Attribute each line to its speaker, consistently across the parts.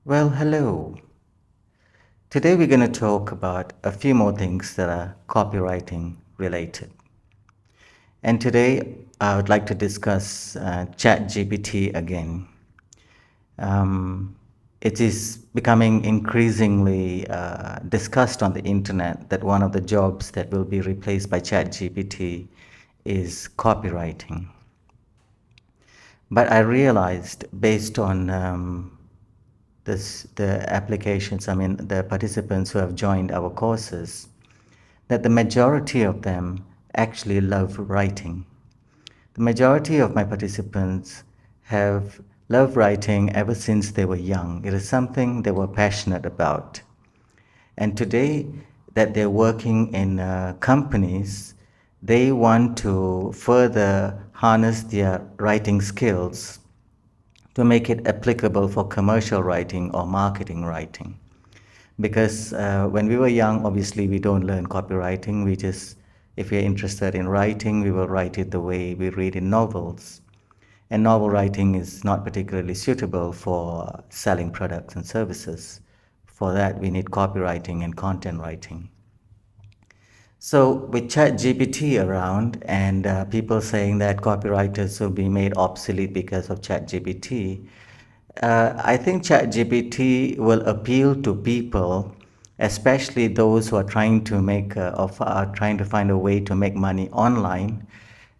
Speaker 1: Well, hello. Today we're going to talk about a few more things that are copywriting related. And today I would like to discuss ChatGPT again. Um, it is becoming increasingly discussed on the internet that one of the jobs that will be replaced by ChatGPT is copywriting. But I realized based on the applications, the participants who have joined our courses, that the majority of them actually love writing. The majority of my participants have loved writing ever since they were young. It is something they were passionate about. And today that they're working in companies, they want to further harness their writing skills to make it applicable for commercial writing or marketing writing. Because when we were young, obviously we don't learn copywriting. We just, if we're interested in writing, we will write it the way we read in novels. And novel writing is not particularly suitable for selling products and services. For that, we need copywriting and content writing. So with ChatGPT around and people saying that copywriters will be made obsolete because of ChatGPT, I think ChatGPT will appeal to people, especially those who are trying to are trying to find a way to make money online.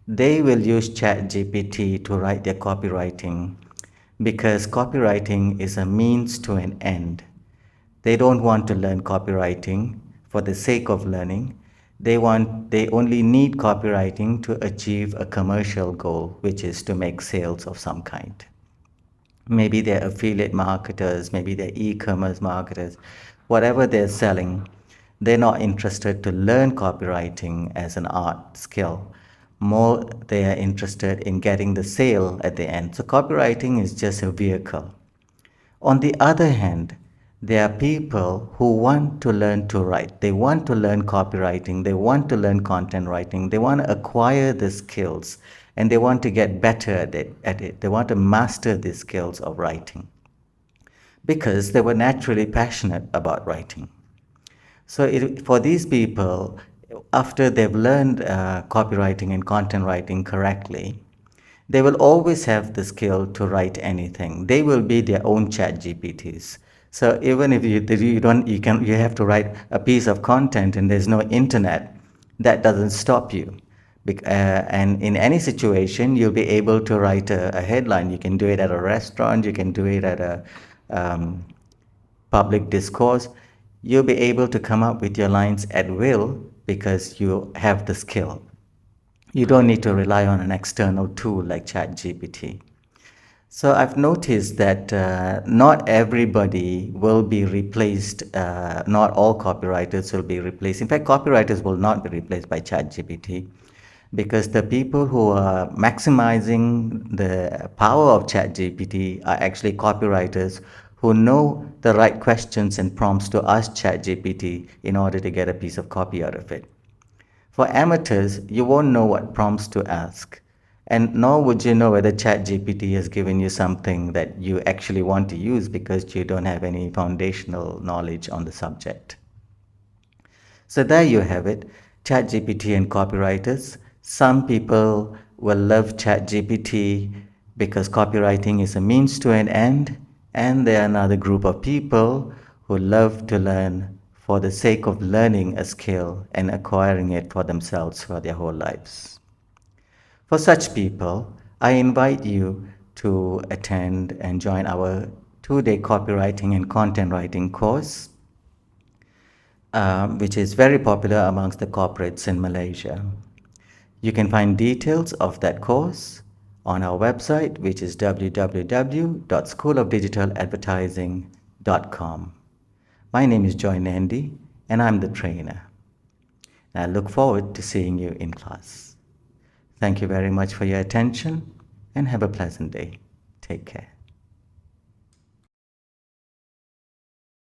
Speaker 1: They will use ChatGPT to write their copywriting because copywriting is a means to an end. They don't want to learn copywriting for the sake of learning. They only need copywriting to achieve a commercial goal, which is to make sales of some kind. Maybe they're affiliate marketers, maybe they're e-commerce marketers, whatever they're selling, they're not interested to learn copywriting as an art skill. More, they are interested in getting the sale at the end. So copywriting is just a vehicle. On the other hand, there are people who want to learn to write. They want to learn copywriting. They want to learn content writing. They want to acquire the skills and they want to get better at it. They want to master the skills of writing because they were naturally passionate about writing. So for these people, after they've learned copywriting and content writing correctly, they will always have the skill to write anything. They will be their own chat GPTs. So even if you have to write a piece of content and there's no internet, that doesn't stop you. And in any situation, you'll be able to write a headline. You can do it at a restaurant. You can do it at a public discourse. You'll be able to come up with your lines at will because you have the skill. You don't need to rely on an external tool like ChatGPT. So I've noticed that not everybody will be replaced, not all copywriters will be replaced. In fact, copywriters will not be replaced by ChatGPT because the people who are maximizing the power of ChatGPT are actually copywriters who know the right questions and prompts to ask ChatGPT in order to get a piece of copy out of it. For amateurs, you won't know what prompts to ask, and nor would you know whether ChatGPT has given you something that you actually want to use because you don't have any foundational knowledge on the subject. So there you have it, ChatGPT and copywriters. Some people will love ChatGPT because copywriting is a means to an end, and there are another group of people who love to learn for the sake of learning a skill and acquiring it for themselves for their whole lives. For such people, I invite you to attend and join our 2-day copywriting and content writing course, which is very popular amongst the corporates in Malaysia. You can find details of that course on our website, which is www.schoolofdigitaladvertising.com. My name is Nandy, and I'm the trainer. I look forward to seeing you in class. Thank you very much for your attention, and have a pleasant day. Take care.